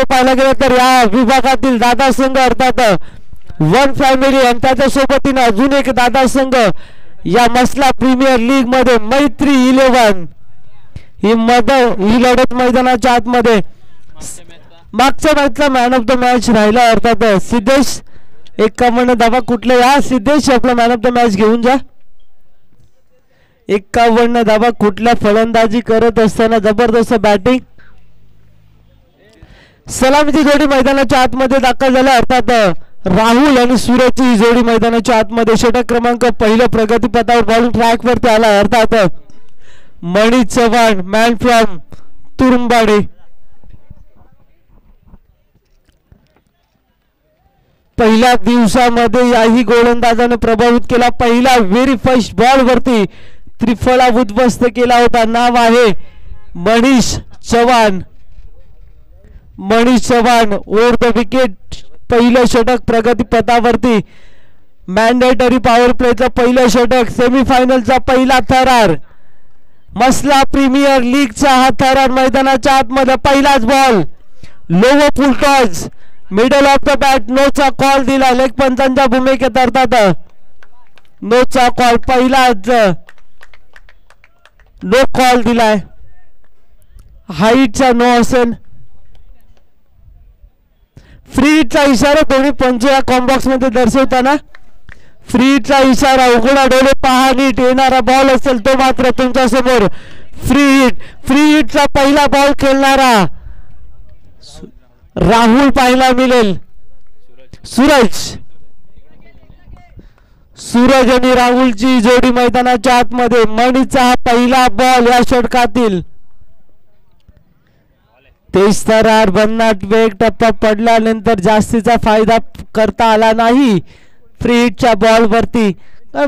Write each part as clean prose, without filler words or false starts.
मध्ये पाहायला गेलं तर या विभागातील दादा संघ अर्थात वन फॅमिली आणि त्याच्या सोबतीने अजून एक दादा संघ या मसला प्रीमियर लीग मध्ये मैत्री 11 ही लढत मैदानाच्या आतमध्ये मागच्या मॅचला मॅन ऑफ द मॅच राहिला अर्थात सिद्धेश 51 धावा कुठले या सिद्धेश आपला मॅन ऑफ द मॅच घेऊन जा 51 धावा कुठल्या फलंदाजी करत असताना जबरदस्त बॅटिंग सलामीची जोडी मैदानाच्या आतमध्ये दाखल झाला अर्थात राहुल आणि सूर्यची जोडी मैदानाच्या आतमध्ये षटक क्रमांक पहिल्या प्रगतीपथावर बॉलिंग ट्रॅक वरती आला अर्थात मणि चव्हाण मॅन फ्रॉम तुरुंबाडे पहिल्या दिवसामध्ये याही गोलंदाजाने प्रभावित केला पहिला व्हेरी फर्स्ट बॉल वरती त्रिफळा उद्ध्वस्त केला होता नाव आहे Manish Chavan over the wicket पहिलं षटक प्रगतीपथावरती मॅन्डेटरी पॉवर प्लेचा पहिलं षटक सेमीफायनलचा पहिला थरार मसला प्रीमियर लीगचा हा थरार मैदानाच्या आतमध्ये पहिलाच ball low full toss middle of the bat नोचा कॉल दिला लेग पंचांच्या भूमिकेत अर्थात नोचा कॉल पहिलाच नो कॉल दिलाय हाईटचा नो असेल फ्री हिटचा इशारा दोन्ही पंच या कॉम्बॉक्स मध्ये दर्शवताना फ्री हिटचा इशारा उघडा डोळे पहा नीट येणारा बॉल असेल तो मात्र तुमच्या समोर फ्री हिटचा पहिला बॉल खेळणारा राहुल पाहायला मिळेल सूरज आणि राहुलची जोडी मैदानाच्या आतमध्ये मणीचा हा पहिला बॉल या षटकातील तेज थरार भन्नाट वेग टप्पा पडल्यानंतर जास्तीचा फायदा करता आला नाही फ्री हिटच्या बॉल वरती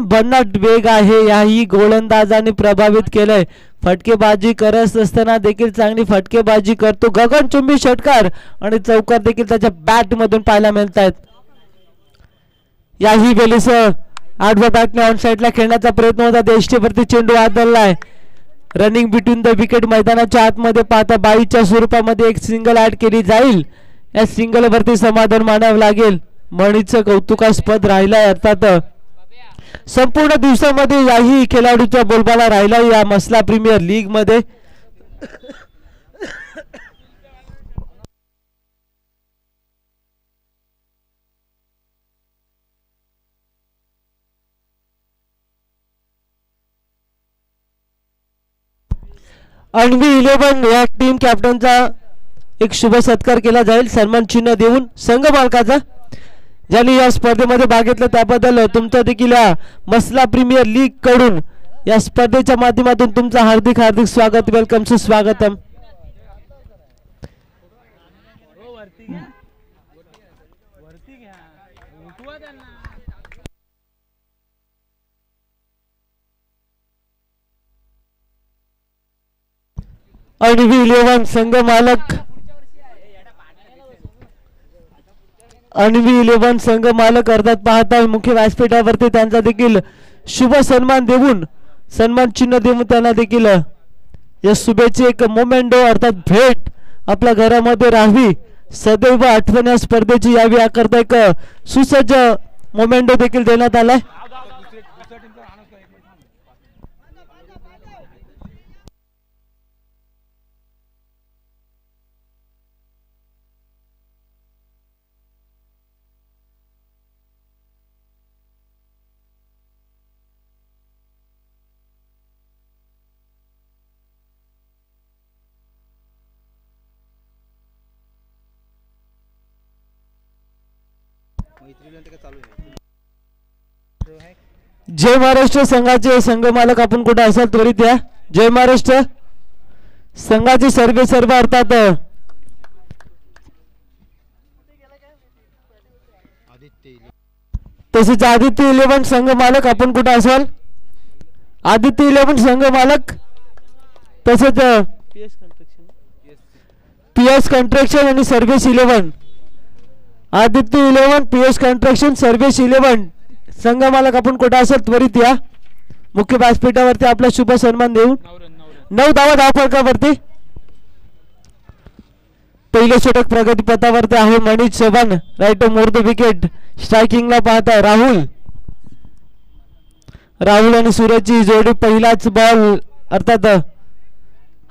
भन्नाट वेग आहे याही गोलंदाजाने प्रभावित केलंय फटकेबाजी करत असताना देखील चांगली फटकेबाजी करतो गगनचुंबी षटकार आणि चौकार देखील त्याच्या बॅट मधून पाहायला मिळत आहेत याही वेळेस आडव्या बॅटने ऑन साइडला खेळण्याचा प्रयत्न होता देष्टीवरती चेंडू आदळलाय रनिंग बिटवीन द विकेट मैदानाच्या आतमध्ये पाहता 22च्या स्वरूपामध्ये एक सिंगल ऍड केली जाईल या सिंगल वरती समाधान मानावं लागेल मणीचं कौतुकास्पद राहिलाय अर्थात संपूर्ण दिवसामध्ये याही खेळाडूचा बोलबाला राहिला या मसला प्रीमियर लीग मध्ये अन्वी 11 या टीम कॅप्टनचा एक शुभ सत्कार केला जाईल सन्मान चिन्ह देऊन संघ मालकाचा ज्यांनी या स्पर्धेमध्ये भाग घेतला त्याबद्दल तुमचं देखील मसला प्रीमियर लीग कडून या स्पर्धेच्या माध्यमातून तुमचं हार्दिक स्वागत वेलकम सुस्वागतम अन्वी 11 संघ मालक अन्वी 11 संघ मालक अर्थात पाहता मुख्य व्यासपीठावरती त्यांचा देखील शुभ सन्मान देऊन सन्मान चिन्ह देऊन त्यांना देखील या शुभेच्छे एक मोमेंटो अर्थात भेट आपल्या घरामध्ये राहावी सदैव आठवण या स्पर्धेची यावी याकरता एक सुसज्ज मोमेंटो देखील देण्यात आलाय जय महाराष्ट्र संघाचे संघ मालक आपण कुठे असाल त्वरित या जय महाराष्ट्र संघाचे सर्व अर्थात तसेच आदित्य 11 संघ मालक आपण कुठे असाल आदित्य 11 संघ मालक तसेच पीएस कंस्ट्रक्शन आणि service 11 Aditya 11 PS construction service 11 संघ मालक आपण कुठे असेल त्वरित या मुख्य व्यासपीठावरती आपला शुभ सन्मान देऊन 9 धावा धावफलकावरती पहिले षटक प्रगती पथावरती आहे Manish Chavan right more the wicket. स्ट्रायकिंगला पाहताय राहुल आणि सूरजची जोडी. पहिलाच बॉल अर्थात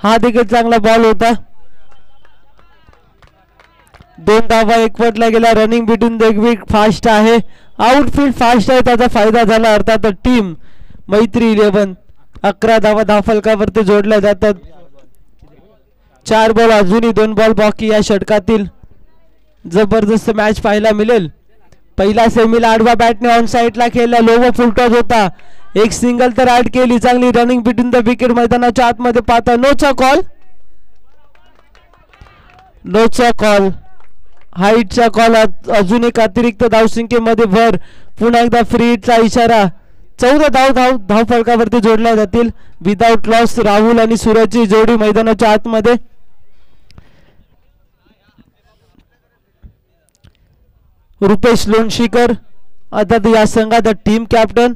हा देखील चांगला बॉल होता. 2 धावा एकवटल्या गेल्या. Running between the wicket fast आहे. आउटफील्ड फास्ट आहे त्याचा फायदा झाला. अर्थात टीम मैत्री 11 11 धावा धावफलकावरती जोडल्या जातात. 4 बॉल अजूनही 2 बॉल बाकी या षटकातील. जबरदस्त मॅच पाहायला मिळेल. पहिला सेमीला आडवा बॅटने ऑन साइडला खेळला. लोवर फुल टॉस होता. एक सिंगल तर ऍड केली. चांगली रनिंग बिटवीन द विकेट. मैदानाच्या आतमध्ये पाहता नोचा कॉल हाईटचा कॉल. अजून एक अतिरिक्त धावसंख्येमध्ये भर. पुन्हा एकदा फ्री हिटचा इशारा. 14 धाव फलकावरती जोडल्या जातील. विदाउट लॉस राहुल आणि सूरजची जोडी मैदानाच्या आतमध्ये. रुपेश लोणशीकर अर्थात या संघाचा टीम कॅप्टन,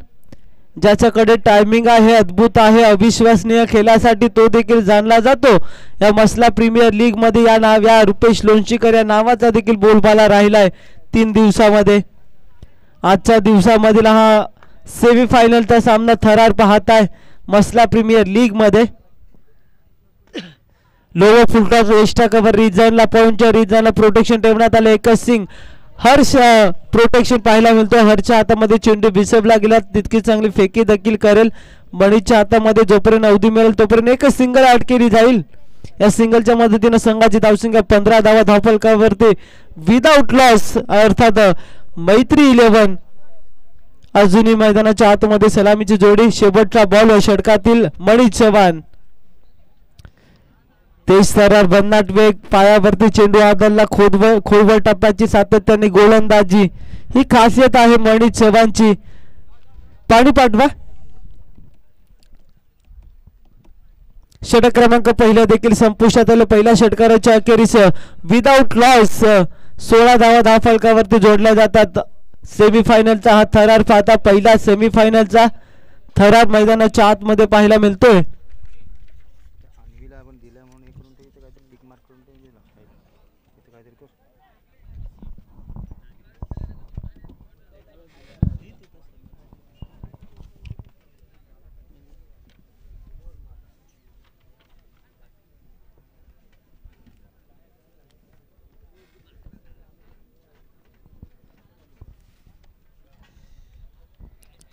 ज्याच्याकडे टायमिंग आहे, अद्भुत आहे, अविश्वसनीय खेळासाठी तो देखील जाणला जातो. या मसला प्रीमियर लीग मध्ये या रुपेश लोणशीकर या नावाचा देखील बोलबाला राहिलाय 3 दिवसामध्ये. आजच्या दिवसामधील हा सेमीफायनलचा सामना थरार पाहताय मसला प्रीमियर लीग मध्ये. लोवर फुलटॉस एक्स्ट्रा कव्हर रिजनला पॉइंटच्या रिजनला प्रोटेक्शन ठेवण्यात आले. एकच सिंग हर्ष प्रोटेक्शन पाहायला मिळतो. हर्षच्या हातामध्ये चेंडू विसरला गेला तितकी चांगली फेकी देखील करेल. मनीषच्या हातामध्ये जोपर्यंत अवधी मिळेल तोपर्यंत एकच सिंगल ऍड केली जाईल. या सिंगलच्या मदतीने संघाची धावसंख्या 15 धावा धावफलकावरती विदाउट लॉस. अर्थात मैत्री 11 अजूनही मैदानाच्या आतमध्ये. सलामीची जोडी. शेवटचा बॉल षटकातील मनीष चव्हाण. तेज थरार भन्नाट वेग. पायावरती चेंडू आदलला. खोलवर टप्प्याची सातत्याने गोलंदाजी ही खासियत आहे मनीष चव्हाणची. पाणी पाठवा. षटक क्रमांक पहिला देखील संपुष्टात आलं. पहिल्या षटकाराच्या अखेरीस विदाउट लॉस 16 धावा धावफलकावरती जोडल्या जातात. सेमीफायनलचा हा थरार पाहता पहिला सेमीफायनलचा थरार मैदानाच्या आतमध्ये पाहायला मिळतोय.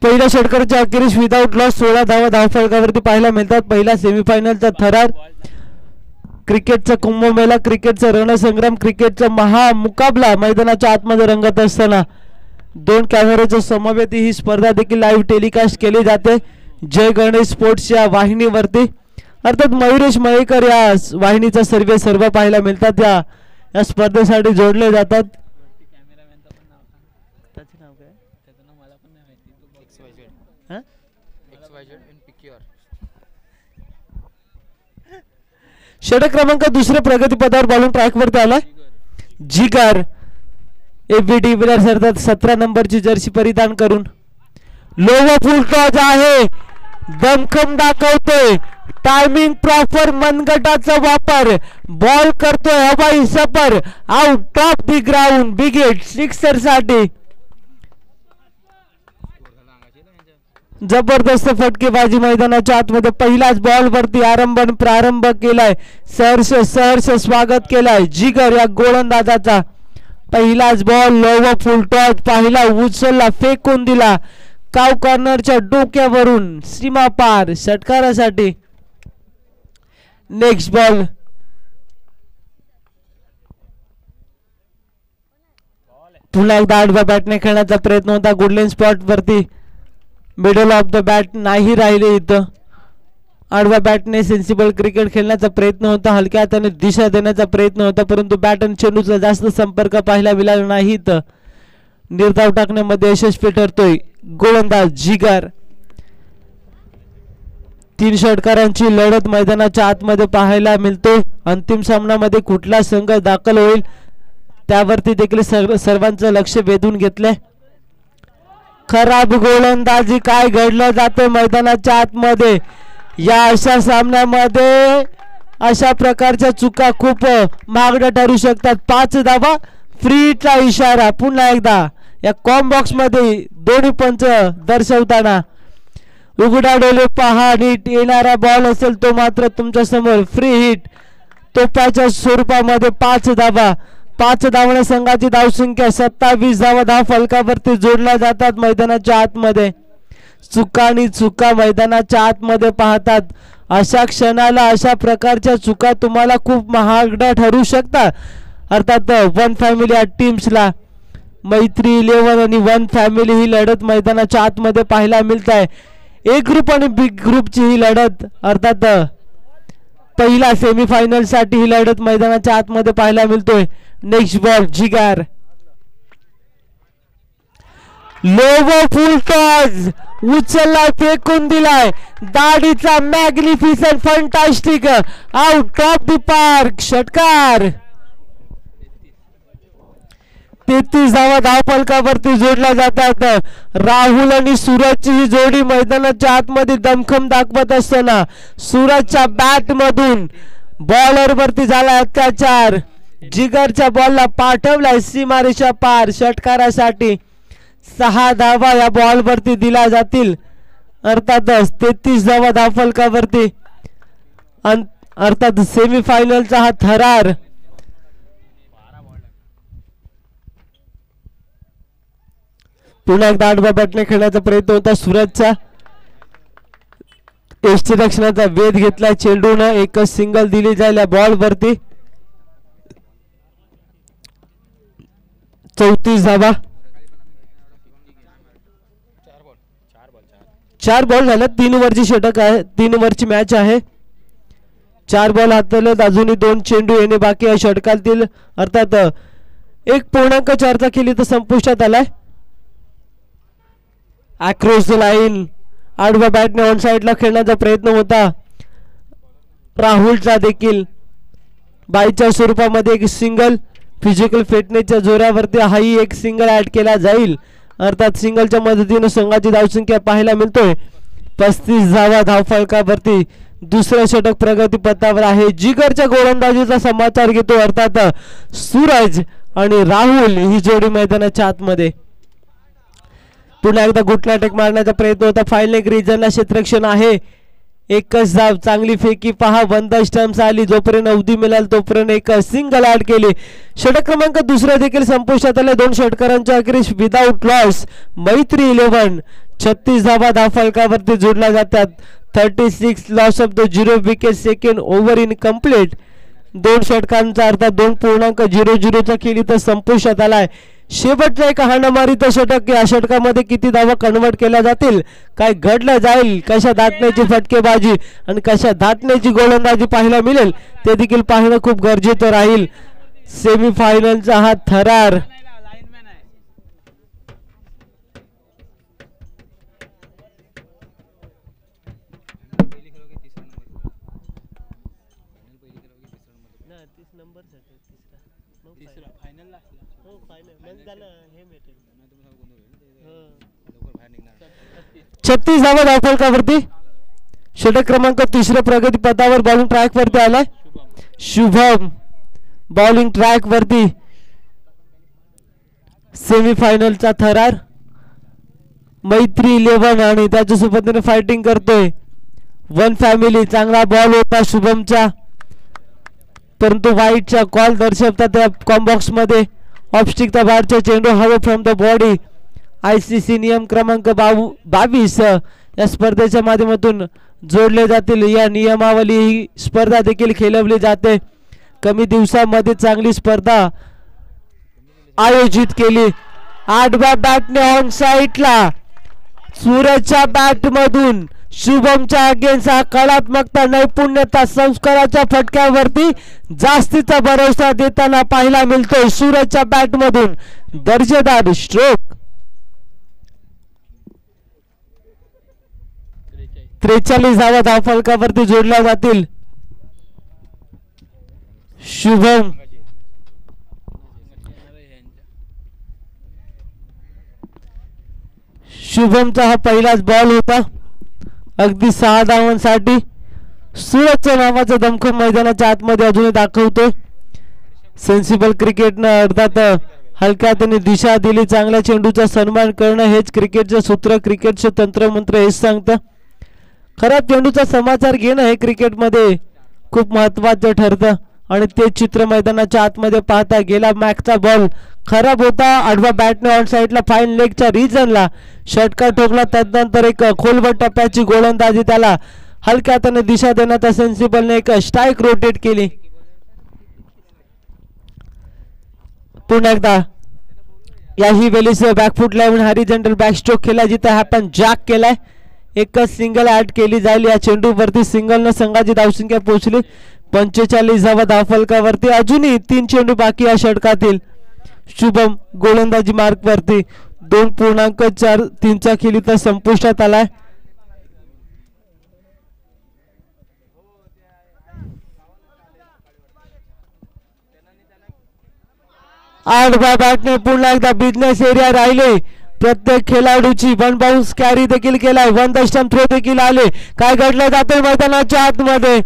पहिल्या षटकाराच्या अखेरीस विदाउट लॉस 16 धावा धावफलकावरती पाहायला मिळतात. पहिला सेमीफायनलचा थरार. क्रिकेटचा कुंभमेळा, क्रिकेटचा रणसंग्राम, क्रिकेटचा महामुकाबला मैदानाच्या आतमध्ये रंगत असताना 2 कॅमेऱ्याचा समवेत ही स्पर्धा देखील लाईव्ह टेलिकास्ट केली जाते जय गणेश स्पोर्ट्सच्या वाहिनीवरती. अर्थात मयुरेश मयेकर या वाहिनीचा सर्व पाहायला मिळतात. या स्पर्धेसाठी जोडले जातात. षटक क्रमांक दुसरे प्रगतीपथावर बॉलिंग ट्रॅक वरती आला. जिगर एफबीडी विलर सरदार 17 नंबरची जर्सी परिधान करून. लोवर फुल टॉस आहे. दमखम दाखवतोय. Timing proper. मनगटाचा वापर. बॉल करतोय हवाई सफर. Out of the ground. Big hit sixer साठी. जबरदस्त फटकेबाजी मैदानाच्या आतमध्ये. पहिलाच बॉल वरती प्रारंभ केलाय. सहर्ष स्वागत केलाय जिगर या गोलंदाजाचा. पहिलाच बॉल लोवर फुल टॉस पाहिला. उचलला, फेकून दिला काव कॉर्नरच्या डोक्यावरून सीमा पार षटकारासाठी. Next ball. पुन्हा एकदा आडव्या बॅटने खेळण्याचा प्रयत्न होता. गुडलेन स्पॉट वरती. मिडल ऑफ द बॅट नाही राहिले इथं. आडव्या बॅटने सेन्सिबल क्रिकेट खेळण्याचा प्रयत्न होता. हलक्या हाताने दिशा देण्याचा प्रयत्न होता परंतु बॅट आणि चेंडूचा जास्त संपर्क पाहायला मिळाला नाही. इथं निर्धाव टाकण्यामध्ये यशस्वी ठरतोय गोलंदाज जिगर. 3 षटकारांची लढत मैदानाच्या आतमध्ये पाहायला मिळते. अंतिम सामन्यामध्ये कुठला संघ दाखल होईल त्यावरती देखील सर्वांचं लक्ष वेधून घेतलंय. खराब गोलंदाजी काय घडलं जाते मैदानाच्या आतमध्ये या अशा सामन्यामध्ये. अशा प्रकारच्या चुका खूप महागड्या ठरू शकतात. 5 धावा फ्री हिटचा इशारा. पुन्हा एकदा या कॉम बॉक्स मध्ये दोन्ही पंच दर्शवताना उघडा डोळे पहा. नीट येणारा बॉल असेल तो मात्र तुमच्या समोर फ्री हिट. तोप्याच्या स्वरूपामध्ये 5 धावा. 5 धावण्या संघाची धावसंख्या 27 धावा धाव फलकावरती जोडल्या जातात मैदानाच्या आतमध्ये. चुका आणि चुका मैदानाच्या आतमध्ये पाहतात. अशा क्षणाला अशा प्रकारच्या चुका तुम्हाला खूप महागड्या ठरू शकतात. अर्थात वन फॅमिली या टीम्सला मैत्री 11 आणि वन फॅमिली ही लढत मैदानाच्या आतमध्ये पाहायला मिळत आहे. ए ग्रुप आणि बी ग्रुपची ही लढत अर्थात पहिला सेमीफायनल साठी ही लढत मैदानाच्या आतमध्ये पाहायला मिळतोय. नेक्स्ट बॉल जिगार लोवो फुल टॉस उचलला फेकून दिलाय. दाढीचा magnificent fantastic out of the park षटकार. 33 धावा धावफलकावरती जोडल्या जातात. राहुल आणि सूरजची ही जोडी मैदानाच्या आतमध्ये दमखम दाखवत असताना सूरजच्या बॅट मधून बॉलर वरती झाला अत्याचार. जिगरच्या बॉलला पाठवलाय सीमारेषा पार षटकारासाठी. 6 धावा या बॉल वरती दिल्या जातील. अर्थातच 33 धावा धावफलकावरती. अर्थात सेमीफायनलचा हा थरार पुन्हा एकदा आडवा बॅटने खेळण्याचा प्रयत्न होता सूरजचा. यष्टीरक्षणाचा वेध घेतला चेंडून. एकच सिंगल दिली जाईल या बॉल वरती. 34 धावा. 4 बॉल झाल्या. 3 ओव्हरची षटक आहे. 3 ओव्हरची मॅच आहे. 4 बॉल हाताळलेत. अजूनही 2 चेंडू येणे बाकी आहे षटकातील. अर्थात 1.4 केली तर संपुष्टात आलाय. अक्रॉस द लाईन आडव्या बॅटने ऑन साइडला खेळण्याचा प्रयत्न होता राहुलचा देखील. बाईच्या स्वरूपामध्ये एक सिंगल. फिजिकल फिटनेसच्या जोरावरती हाही एक सिंगल ऍड केला जाईल. अर्थात सिंगलच्या मदतीने संघाची धावसंख्या पाहायला मिळतोय 35 धावा धावफलकावरती. दुसरं षटक प्रगती पथावर आहे. जिगरच्या गोलंदाजीचा समाचार घेतो. अर्थात सूरज आणि राहुल ही जोडी मैदानाच्या आतमध्ये. पुन्हा एकदा गुटला अटॅक मारण्याचा प्रयत्न होता. फायनल एक रिजनला क्षेत्ररक्षण आहे. एकच धाव. चांगली फेकी पहा. बंद स्टंप्स आली. जोपर्यंत अवधी मिळाल तोपर्यंत एक सिंगल ऍड केली. षटक क्रमांक दुसरा देखील संपुष्टात आले. 2 षटकारांच्या अखेरीस विदाउट लॉस मैत्री 11 36 धावा धावफलकावरती जोडल्या जातात. 36 loss of the 0 wicket. Second over in complete. 2 षटकांचा अर्थात 2.00चा केली तर संपुष्टात आलाय. शेवटचा एक हाणामारीचा षटक. या षटकामध्ये किती धावा कन्वर्ट केल्या जातील, काय घडलं जाईल, कशा धाटण्याची फटकेबाजी आणि कशा धाटण्याची गोलंदाजी पाहायला मिळेल ते देखील पाहणं खूप गरजेचं राहील. सेमीफायनलचा हा थरार छत्तीस धावा धावफलकावरती. षटक क्रमांक 3 प्रगती पथावर बॉलिंग ट्रॅक वरती आलाय. शुभम बॉलिंग ट्रॅक वरती. सेमीफायनलचा थरार मैत्री 11 आणि त्याच्या सोबतीने फायटिंग करतोय वन फॅमिली. चांगला बॉल होता शुभमचा परंतु वाईटचा कॉल दर्शवतात त्या कॉम्बॉक्स मध्ये. ऑफस्टिकचा बाहेरचा चेंडू हवे फ्रॉम द बॉडी. ICC नियम क्रमांक 22 या स्पर्धेच्या माध्यमातून जोडले जातील. या नियमावली ही स्पर्धा देखील खेळवली जाते. कमी दिवसामध्ये चांगली स्पर्धा आयोजित केली. 8व्या बॅटने ऑन साइडला सूरजच्या बॅट मधून शुभमच्या अगेन्स्ट हा कलात्मकता, नैपुण्यता, संस्काराच्या फटक्यावरती जास्तीचा भरोसा देताना पाहायला मिळतोय सूरजच्या बॅट मधून. दर्जेदार स्ट्रोक. 43 धावा धावफलकावरती जोडल्या जातील. शुभम शुभमचा हा पहिलाच बॉल होता. अगदी 6 धावांसाठी सूरजच्या नावाचं दमखम मैदानाच्या आतमध्ये अजूनही दाखवतोय. सेन्सिबल क्रिकेटनं अर्थात हलक्यात त्यांनी दिशा दिली. चांगल्या चेंडूचा सन्मान करणं हेच क्रिकेटचं सूत्र, क्रिकेटचे तंत्रमंत्र हेच सांगतं. खराब चेंडूचा समाचार घेणं हे क्रिकेटमध्ये खूप महत्त्वाचं ठरतं आणि ते चित्र मैदानाच्या आतमध्ये पाहता. गेला मॅचचा बॉल खराब होता. आडवा बॅटने ऑन साईडला फाईन लेगच्या रिजनला षटकार ठोकला. त्यानंतर एक खोलवर टप्प्याची गोलंदाजी त्याला हलक्या हाताने दिशा देण्यात सेन्सिबलने एक स्ट्राईक रोटेट केली. पुन्हा एकदा याही वेळेस बॅकफूट लावून हॉरिझॉन्टल बॅकस्ट्रोक केला जिथे आपण जॅक केलाय. एकच सिंगल ऍड केली जाईल या चेंडूवरती. सिंगलनं संघाची धावसंख्या पोहोचली 45 धावफलकावरती. अजूनही 3 चेंडू बाकी या षटकातील. शुभम गोलंदाजी मार्कवरती 2.43 खेळी तर संपुष्टात आलाय. आडव्या बॅटने पुन्हा एकदा बिझनेस एरिया राहिले. प्रत्येक खेळाडूची वन बाउन्स कॅरी देखील केलाय. वन द स्टंप थ्रो देखील आले. काय घडलं जाते मैदानाच्या आतमध्ये.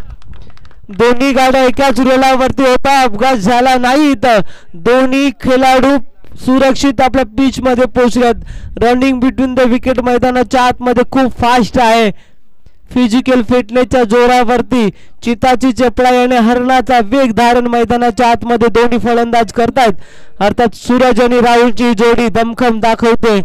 दोन्ही गाड्या एकाच रुलावरती होता. अपघात झाला नाही तर दोन्ही खेळाडू सुरक्षित आपल्या पिच मध्ये पोहोचल्यात. रनिंग बिटवीन द विकेट मैदानाच्या आतमध्ये खूप फास्ट आहे. फिजिकल फिटनेसच्या जोरावरती चिताची चपळाई आणि हरणाचा वेग धारण मैदानाच्या आतमध्ये दोन्ही फलंदाज करतायत. अर्थात सूरज आणि राहुलची जोडी दमखम दाखवते.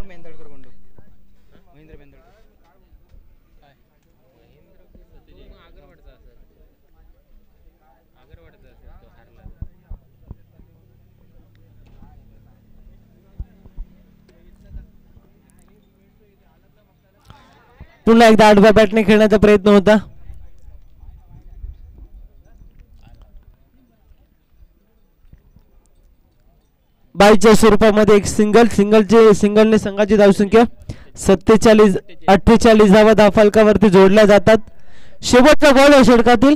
पुन्हा एकदा आडव्या बॅटने खेळण्याचा प्रयत्न होता. बाईच्या स्वरूपामध्ये एक सिंगलने संघाची धावसंख्या 48 धावफलकावरती जोडल्या जातात. शेवटचा बॉल आहे षटकातील.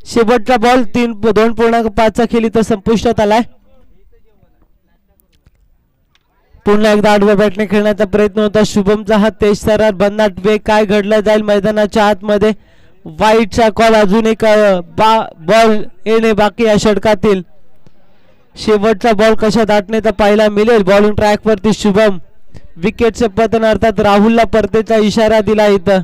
शेवटचा बॉल 2.5 खेळी तर संपुष्टात आलाय. पुन्हा एकदा आडव्या बॅटने खेळण्याचा प्रयत्न होता. शुभमचा हा तेज सरार भन्नाट वेग. काय घडला जाईल मैदानाच्या आतमध्ये. वाईटचा कॉल. अजून एक बॉल येणे बाकी या षटकातील. शेवटचा बॉल कशा दाटण्याचा पाहायला मिळेल. बॉलिंग ट्रॅक वरती शुभम. विकेटचे पतन अर्थात राहुलला परतीचा इशारा दिला इथं.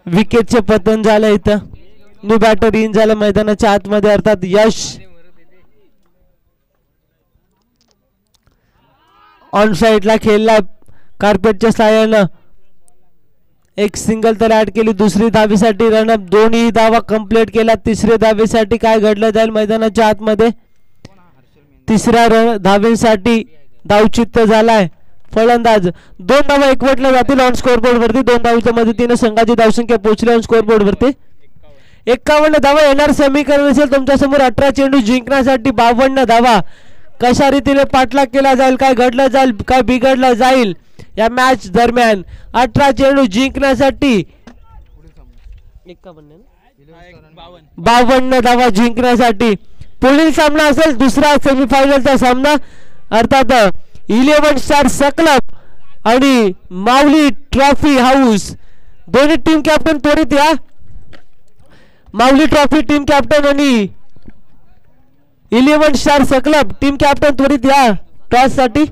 विकेटचे पतन झालं इथं. न्यू बॅटर इन झालं मैदानाच्या आतमध्ये अर्थात यश. ऑन साइडला खेळला कार्पेटच्या साह्यानं. एक सिंगल तर ऍड केली. दुसरी धावेसाठी रनअप. दोन्ही धावा कंप्लीट केल्या. तिसऱ्या धावेसाठी काय घडलं जाईल मैदानाच्या आतमध्ये. तिसऱ्या धावेसाठी धावचित्त झालाय. फलंदाज 2 धावा एकवटल्या जातील ऑन स्कोरबोर्ड वरती. 2 धावांच्या मदतीने संघाची धावसंख्या पोहोचली ऑन स्कोरबोर्ड वरती. 51 धावा येणार समीकरण असेल तुमच्या समोर. 18 चेंडू जिंकण्यासाठी 52 धावा. कशा रीतीने पाठलाग केला जाईल. काय घडलं जाईल. काय बिघडलं जाईल या मॅच दरम्यान. 18 चेंडू जिंकण्यासाठी 52 धावा जिंकण्यासाठी. पुढील सामना असेल दुसरा सेमीफायनलचा सामना. अर्थात 11 स्टार्स क्लब आणि माऊली ट्रॉफी हाऊस. दोन्ही टीम कॅप्टन त्वरित या. माऊली ट्रॉफी टीम कॅप्टन आणि 11 स्टार्स क्लब टीम कॅप्टन त्वरित या टॉस साठी.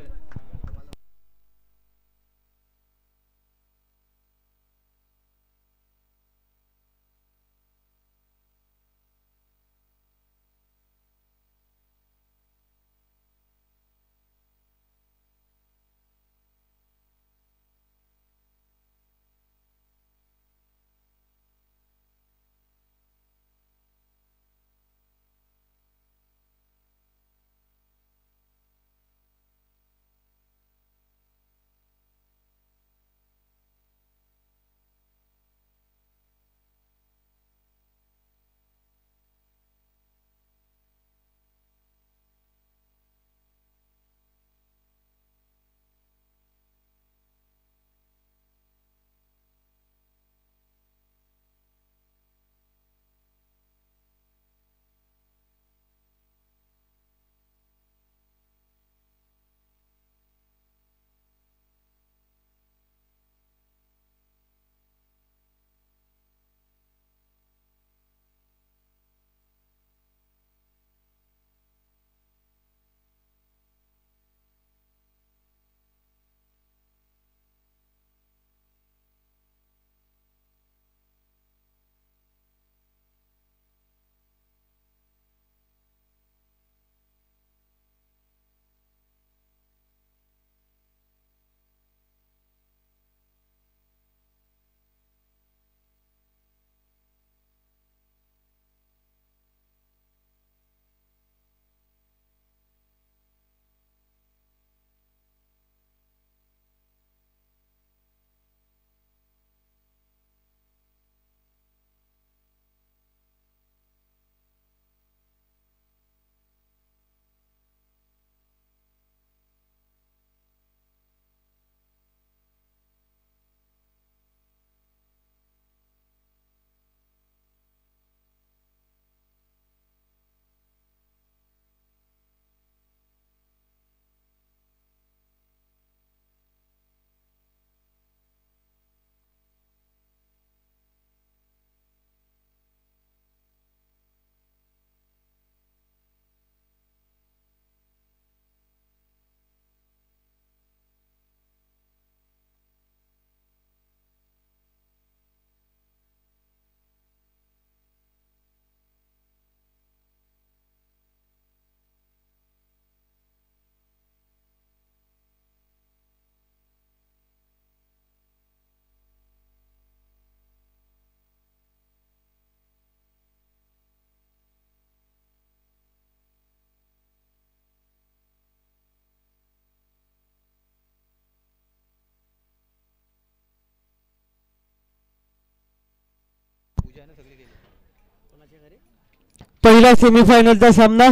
पहिला सेमीफायनलचा सामना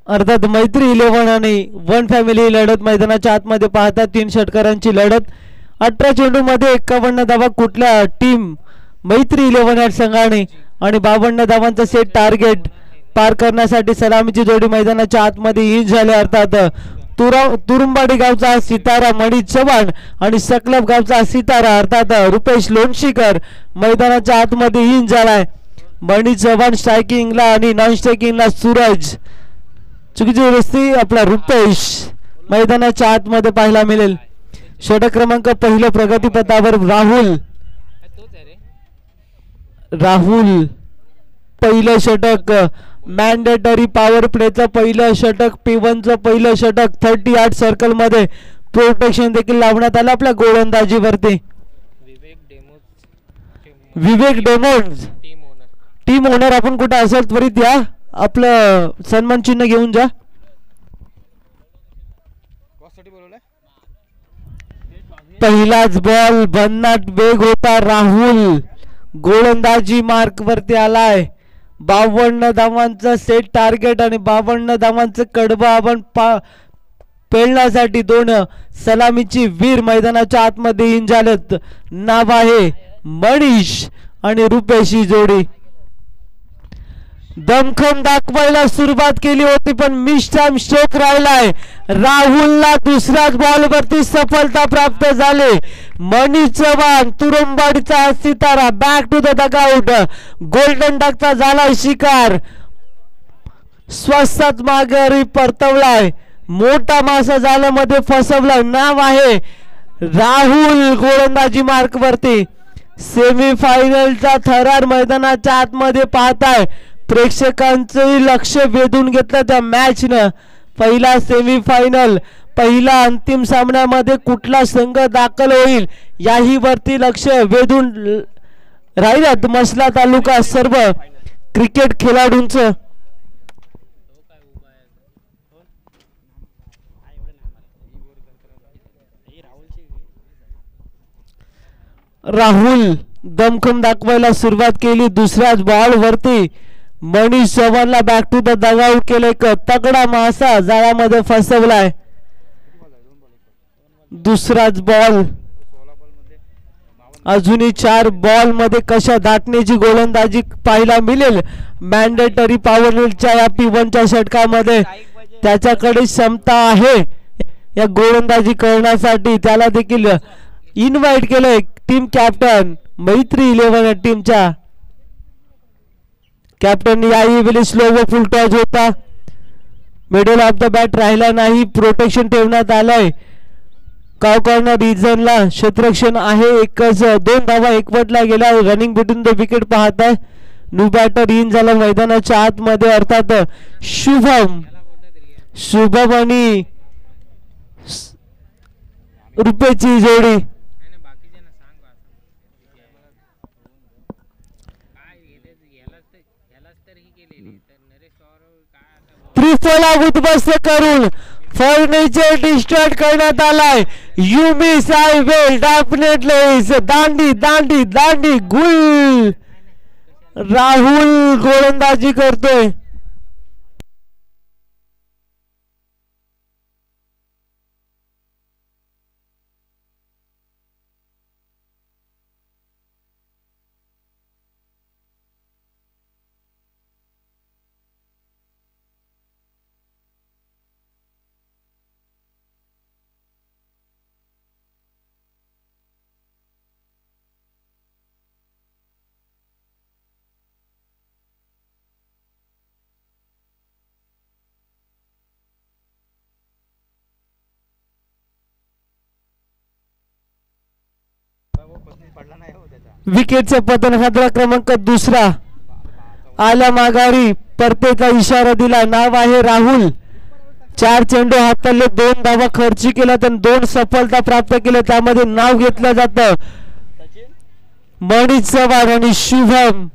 अर्थात मैत्री 11 आणि वन फॅमिली लढत मैदानाच्या आतमध्ये पाहता 3 षटकारांची लढत 18 चेंडू मध्ये 51 धावा कुठल्या टीम मैत्री 11 या संघाने आणि 52 धावांचा सेट टार्गेट पार करण्यासाठी सलामीची जोडी मैदानाच्या आतमध्ये इन झाले अर्थात तुरुंबाडी गावचा सितारा मणि चव्हाण आणि सकलब गावचा सितारा अर्थात रुपेश लोणशीकर मैदानाच्या आतमध्ये इन झालाय मणि चव्हाण स्ट्रायकिंगला आणि नॉन स्ट्रायकिंगला सूरज चुकीची रस्ती आपला रुपेश मैदानाच्या आतमध्ये पाहायला मिळेल षटक क्रमांक पहिलं प्रगतीपथावर राहुल पहिलं षटक मॅन्डेटरी पॉवर प्लेचं पहिलं षटक P1 चं पहिलं षटक 38 सर्कल मध्ये प्रोटेक्शन देखील लावण्यात आलं आपल्या गोलंदाजीवरती विवेक डेमोन्स टीम ओनर आपण कुठे असेल त्वरित या आपलं सन्मान चिन्ह घेऊन जा पहिलाच बॉल भन्नाट वेग होता राहुल गोलंदाजी मार्क वरती आलाय 52 धावांचा सेट टार्गेट आणि 52 धावांचं कडबं आपण पेलण्यासाठी 2 सलामीची वीर मैदानाच्या आतमध्ये इन झालेत नाव आहे मनीष आणि रुपेशी जोडी दमखम दाखवायला सुरुवात केली होती पण मिस टाइम स्ट्रोक राहिलाय राहुलला दुसऱ्याच बॉल वरती सफलता प्राप्त झाली मनी चव्हाण तुरुंबाडीचा सितारा back to the dugout golden डकचा झाला शिकार स्वस्तात माघारी परतवलाय मोठा मासा जाळ्यामध्ये फसवलाय नाव आहे राहुल गोलंदाजी मार्क वरती सेमीफायनलचा थरार मैदानाच्या आतमध्ये पाहताय प्रेक्षकांचे लक्ष वेधून घेतलं त्या मॅच न पहिला सेमीफायनल पहिला अंतिम सामन्यामध्ये कुठला संघ दाखल होईल याही वरती लक्ष वेधून राहिल्यात मसला तालुका सर्व क्रिकेट खेळाडूंचं राहुल दमखम दाखवायला सुरुवात केली दुसऱ्याच बॉल वरती मनीष चव्हाणला बॅक टू द डगआउट केलं एक तगडा मासा जाळ्यामध्ये फसवलाय दुसराच बॉल अजूनही 4 बॉल मध्ये कशा दाटण्याची गोलंदाजी पाहायला मिळेल मॅन्डेटरी पॉवरच्या या P1च्या षटकामध्ये त्याच्याकडे क्षमता आहे या गोलंदाजी करण्यासाठी त्याला देखील इन्व्हाइट केलंय टीम कॅप्टन मैत्री 11 टीमच्या कॅप्टन यावेळी स्लो व फुल टॉस होता मिडल ऑफ द बॅट राहिला नाही प्रोटेक्शन ठेवण्यात आलंय काव कॉर्नर रिजनला क्षेत्ररक्षण आहे एकच 2 धावा एकवटला गेला रनिंग बिटवीन द विकेट पाहताय न्यू बॅटर इन झाला मैदानाच्या आतमध्ये अर्थात शुभम आणि रुपेची जोडी त्रिफला उद्ध्वस्त करून फर्निचर डिस्ट्रॉय करण्यात आलाय you miss I will definitely दांडी दांडी दांडी गुल राहुल गोलंदाजी करतोय विकेटचे पतन खात्रा क्रमांक दुसरा आला माघारी परतेचा इशारा दिला नाव आहे राहुल 4 चेंडू हाताळले 2 धावा खर्ची केला तर 2 सफलता प्राप्त केल्या त्यामध्ये नाव घेतलं जातं मणि चव्हाण आणि शुभम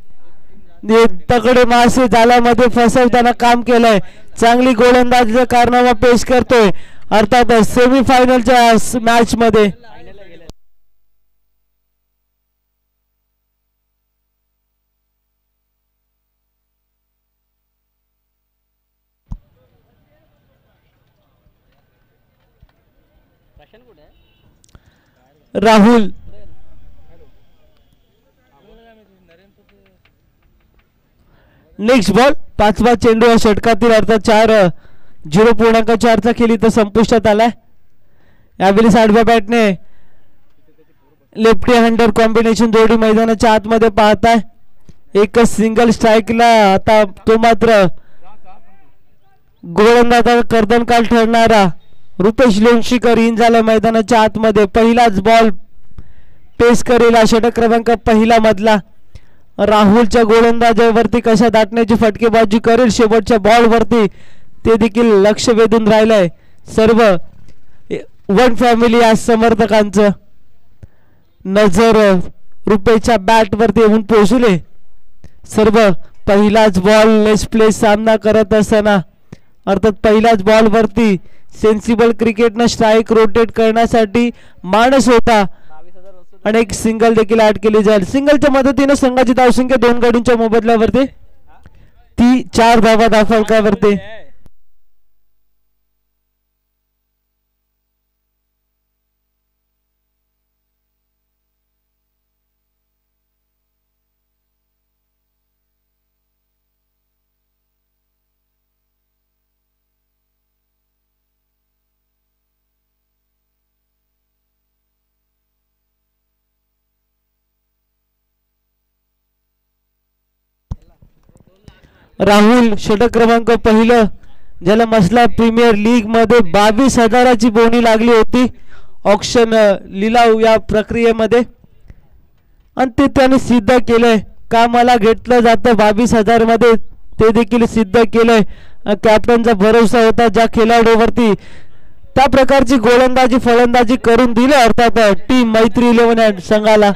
तगडे मासे जाळ्यामध्ये फसवताना काम केलंय चांगली गोलंदाजीचा कारनामा पेश करतोय अर्थात सेमीफायनलच्या मॅच मध्ये राहुल नेक्स्ट बॉल 5वा चेंडू या षटकातील अर्थात 0.4चा खेळ इथं संपुष्टात आलाय. यावेळी आडव्या बॅटने लेफ्टी हँडर कॉम्बिनेशन जोडी मैदानाच्या आतमध्ये पाहताय. एकच सिंगल स्ट्राईकला आता तो मात्र गोलंदाज कर्दनकाल ठरणारा रुपेश लोणशीकर इन झाला मैदानाच्या आतमध्ये. पहिलाच बॉल पेस करेल षटक क्रमांक पहिला मधला. राहुलच्या गोलंदाजावरती कशा दाटण्याची फटकेबाजी करेल शेवटच्या बॉल वरती ते देखील लक्ष वेधून राहिलंय सर्व वन फॅमिली आज समर्थकांचं. नजर रुपेशच्या बॅट वरती येऊन पोहोचले सर्व. पहिलाच बॉल लेस प्ले सामना करत असताना अर्थात पहिल्याच बॉल वरती सेन्सिबल क्रिकेटनं स्ट्राईक रोटेट करण्यासाठी माणस होता आणि एक सिंगल देखील ऍड केली जाईल. सिंगलच्या मदतीने संघाची धावसंख्या 2 गडींच्या मोबदल्यावरती ती 4 धावा दाखवण्यावरती. राहुल षटक क्रमांक पहिलं ज्याला मसला प्रीमियर लीग मध्ये 22,000ची बोनी लागली होती ऑक्शन लिलाव या प्रक्रियेमध्ये आणि ते त्याने सिद्ध केलंय. कामाला घेतलं जातं 22,000 मध्ये ते देखील सिद्ध केलंय. कॅप्टनचा भरोसा होता ज्या खेळाडूवरती त्या प्रकारची गोलंदाजी फलंदाजी करून दिली अर्थात टीम मैत्री 11 संघाला.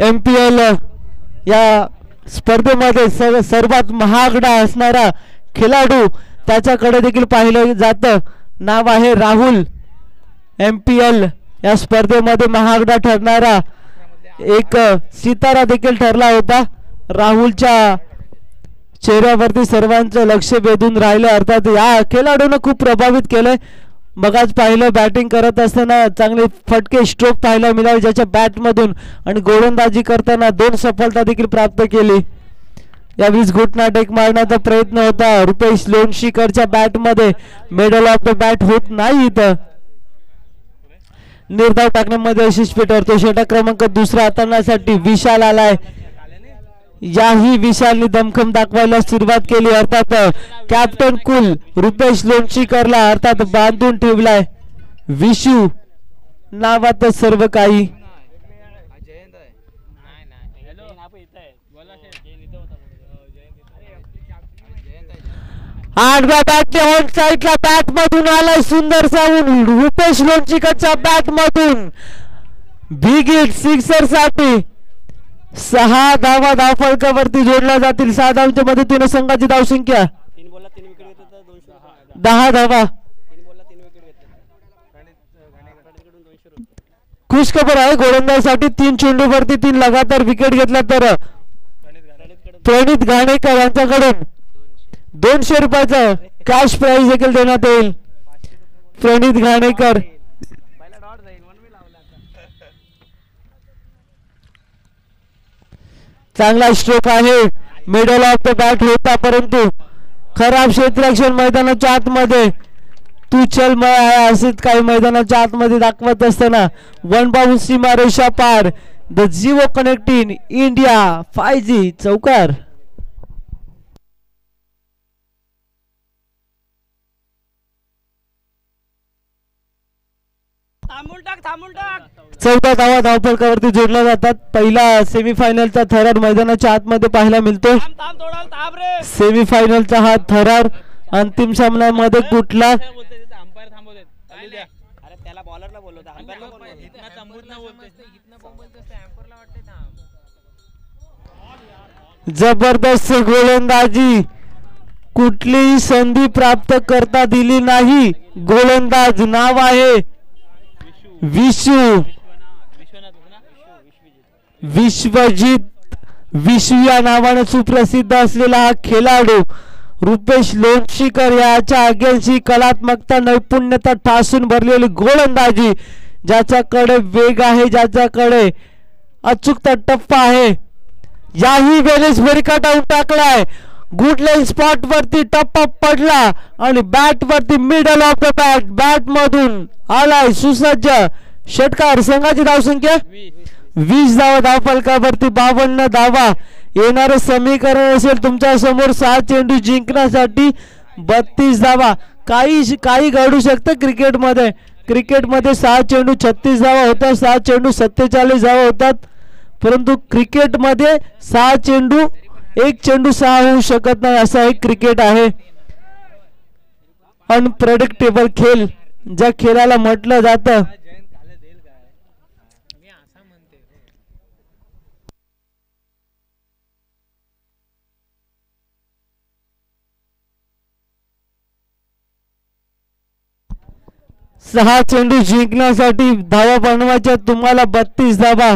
MPL या स्पर्धेमध्ये सर्वात महागडा असणारा खेळाडू त्याच्याकडे देखील पाहिलं जातं. नाव आहे राहुल. MPL या स्पर्धेमध्ये महागडा ठरणारा एक सितारा देखील ठरला होता. राहुलच्या चेहऱ्यावरती सर्वांचं लक्ष वेधून राहिलं अर्थात या खेळाडूने खूप प्रभावित केलंय. मगाच पाहिलं बॅटिंग करत असताना चांगले फटके स्ट्रोक पाहायला मिळाले ज्याच्या बॅटमधून आणि गोलंदाजी करताना 2 सफलता देखील प्राप्त केली. यावेळी घुटना टेक मारण्याचा प्रयत्न होता रुपेश लोणशीकरच्या बॅटमध्ये. मिडल ऑफ द बॅट होत नाही इथं. निर्धाव टाकण्यामध्ये यशस्वी ठरतो. षटक क्रमांक दुसरा हाताळण्यासाठी विशाल आलाय. याही विशालने दमखम दाखवायला सुरुवात केली अर्थात कॅप्टन कुल रुपेश लोणशीकरला अर्थात बांधून ठेवलाय. विशू नावात सर्व काही. आडव्या बॅटने ऑन साईडला बॅट मधून आलाय सुंदर साऊंड रुपेश लोणशीकरच्या बॅट मधून. बिग हिट सिक्सर साठी 6 धावा धावफलकावरती जोडल्या जातील. 6 धावांच्या मदतीने संघाची धावसंख्या 10 धावा. खुश खबर आहे गोलंदाजीसाठी 3 चेंडूवरती 3 लगातार विकेट घेतल्या तर प्रणित घाणेकर यांच्याकडून 200 रुपयाचं कॅश प्राइज देखील देण्यात येईल. प्रणित घाणेकर चांगला स्ट्रोक आहे. मिडल ऑफ द बॅट होता परंतु खराब क्षेत्ररक्षण मैदानाच्या आतमध्ये तू चल मय आहे असेच काही मैदानाच्या आतमध्ये दाखवत असताना 1 बाउंस सीमारेषा पार. The Jio connecting India 5G चौकार. चौथा धावा धावफलकावरती जोडल्या जातात. पहिला सेमीफायनलचा थरार मैदानाच्या आतमध्ये पाहायला मिळतो. सेमीफायनलचा हा थरार अंतिम सामन्यामध्ये कुठला जबरदस्त गोलंदाजी कुठलीही संधी प्राप्त करता दिली नाही. गोलंदाज नाव आहे विश्वजित. विश्व या नावाने सुप्रसिद्ध असलेला हा खेळाडू रुपेश लोणशीकर याच्या अगेन्स्ट कलात्मकता नैपुण्यता ठासून भरलेली गोलंदाजी, ज्याच्याकडे वेग आहे, ज्याच्याकडे अचूकता टप्पा आहे. याही वेळेस भरकटावून टाकलाय. गुड लाईन स्पॉट वरती टप्पा पडला आणि बॅट वरती मिडल ऑफ द बॅट मधून आलाय सुसज्ज षटकार. संघाची धावसंख्या 20 धावा. धावफलकावरती 52 धावा. येणारे समीकरण असेल तुमच्या समोर 6 चेंडू जिंकण्यासाठी 32 धावा. काही घडू शकतं क्रिकेटमध्ये. क्रिकेटमध्ये 6 चेंडू 36 धावा होतात, 6 चेंडू 47 धावा होतात, परंतु क्रिकेटमध्ये 6 चेंडू 1 चेंडू 6 होऊ शकत नाही. असा एक क्रिकेट आहे. अनप्रेडिक्टेबल खेळ ज्या खेळाला म्हटलं जातं. सहा चेंडू जिंकण्यासाठी धावा बनवायच्या तुम्हाला 32 धावा.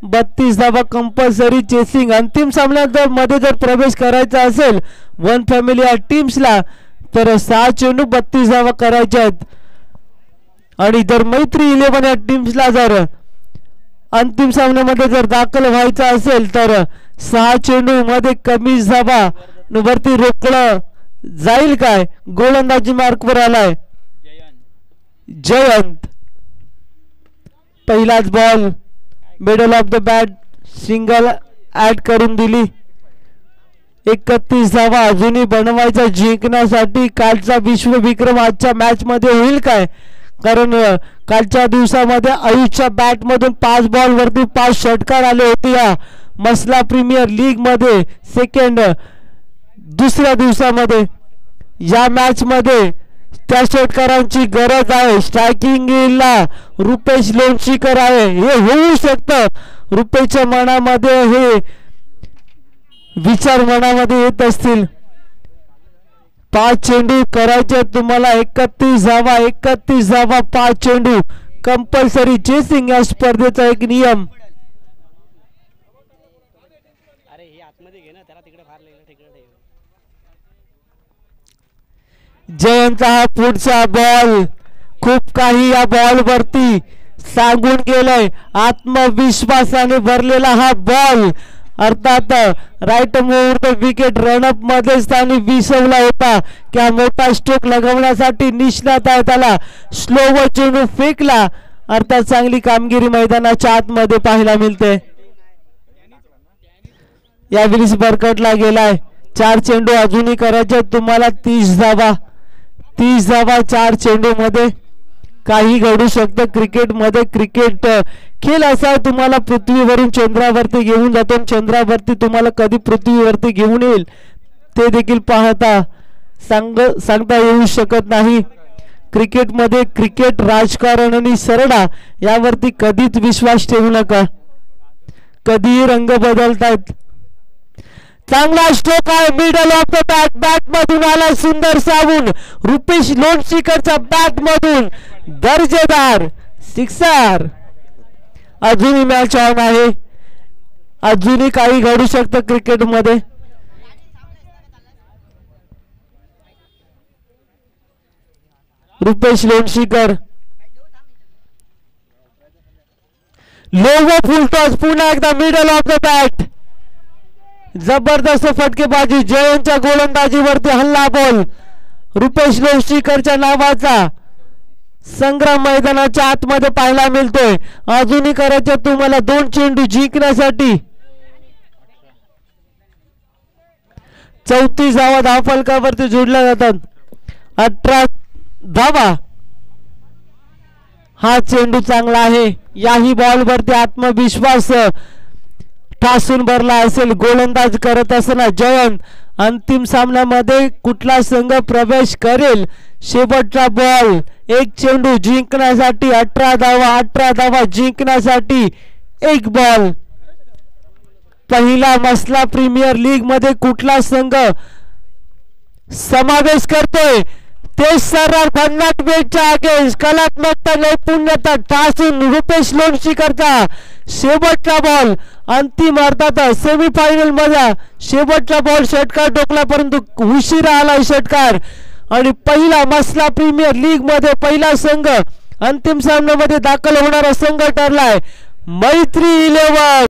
32 धावा कंपल्सरी चेसिंग. अंतिम सामन्यात मध्ये जर प्रवेश करायचा असेल वन फॅमिली या टीम्सला तर 6 चेंडू 32 धावा करायच्या आहेत. आणि जर मैत्री 11 या टीम्सला जर अंतिम सामन्यामध्ये जर दाखल व्हायचा असेल तर 6 चेंडू मध्ये कमी धावा वरती रोखलं जाईल काय. गोलंदाजी मार्कवर आलाय जयंत. पहिलाच ball middle of the bat single add करून दिली. 31 धावा अजूनही बनवायचा जिंकण्यासाठी. कालचा विश्वविक्रम आजच्या मॅच मध्ये होईल काय, कारण कालच्या दिवसामध्ये आयुषच्या बॅट मधून 5 बॉल वरती 5 षटकार आले होते या मसला प्रीमियर लीग मध्ये दुसऱ्या दिवसामध्ये. या मॅच मध्ये त्या षटकारांची गरज आहे. स्ट्रायकिंगला रुपेश लोणशीकर आहे. हे होऊ शकतं. रुपेशच्या मनामध्ये हे विचार मनामध्ये येत असतील. 5 चेंडू करायचे तुम्हाला 31 धावा. 31 धावा 5 चेंडू कंपल्सरी चेसिंग या स्पर्धेचा एक नियम. जयंतचा हा पुढचा बॉल खूप काही या बॉल वरती सांगून गेलंय. आत्मविश्वासाने भरलेला हा बॉल अर्थात right move the wicket run up मध्ये स्थानी विसवला होता. क्या मोठा स्ट्रोक लगवण्यासाठी निष्णात आहे. त्याला स्लोवर चेंडू फेकला. अर्थात चांगली कामगिरी मैदानाच्या आतमध्ये पाहायला मिळते. यावेळी बरकटला गेलाय. 4 चेंडू अजूनही करायचे तुम्हाला 30 धावा. 30 धावा 4 चेंडू मध्ये. काही घडू शकतं क्रिकेटमध्ये. क्रिकेट खेळ असा तुम्हाला पृथ्वीवरून चंद्रावरती घेऊन जातो. चंद्रावरती तुम्हाला कधी पृथ्वीवरती घेऊन येईल ते देखील पाहता सांगता येऊ शकत नाही. क्रिकेटमध्ये क्रिकेट राजकारण आणि सरडा यावरती कधीच विश्वास ठेवू नका. कधीही रंग बदलतायत. चांगला स्ट्रोक आहे middle of the bat. Bat मधून आला सुंदर सावून. रुपेश लोणशीकरच्या बॅट मधून दर्जेदार सिक्सर. अजूनही मॅच ऑन आहे. अजूनही काही घडू शकतं क्रिकेटमध्ये. Rupesh Lonshikar lower full toss. पुन्हा एकदा मिडल ऑफ द बॅट. जबरदस्त फटकेबाजी. जयंतच्या गोलंदाजीवरती हल्ला बॉल. रुपेश लोणशीकरच्या नावाचा संग्राम मैदानाच्या आतमध्ये पाहायला मिळतोय. अजूनही करायचे तुम्हाला 2 चेंडू जिंकण्यासाठी. 34 धावा धावफलकावरती जोडल्या जातात. 18 धावा. हा चेंडू चांगला आहे. याही बॉलवरती आत्मविश्वास ठासून भरला असेल गोलंदाज करत असताना जयंत. अंतिम सामन्यामध्ये कुठला संघ प्रवेश करेल. शेवटचा बॉल. 1 चेंडू जिंकण्यासाठी 18 धावा. 18 धावा जिंकण्यासाठी 1 बॉल. पहिला मसला प्रीमियर लीग मध्ये कुठला संघ समावेश करतोय ते सरळ भन्नाट वेटच्या अगेन्स्ट कलात्मकता नैपुण्यता ठासून रुपेश लोणशीकरचा शेवटचा बॉल अंतिम अर्थात सेमीफायनल मध्ये शेवटचा बॉल षटकार टोकला परंतु उशिरा आला षटकार आणि पहिला मसला प्रीमियर लीग मध्ये पहिला संघ अंतिम सामन्यामध्ये दाखल होणारा संघ ठरलाय मैत्री 11.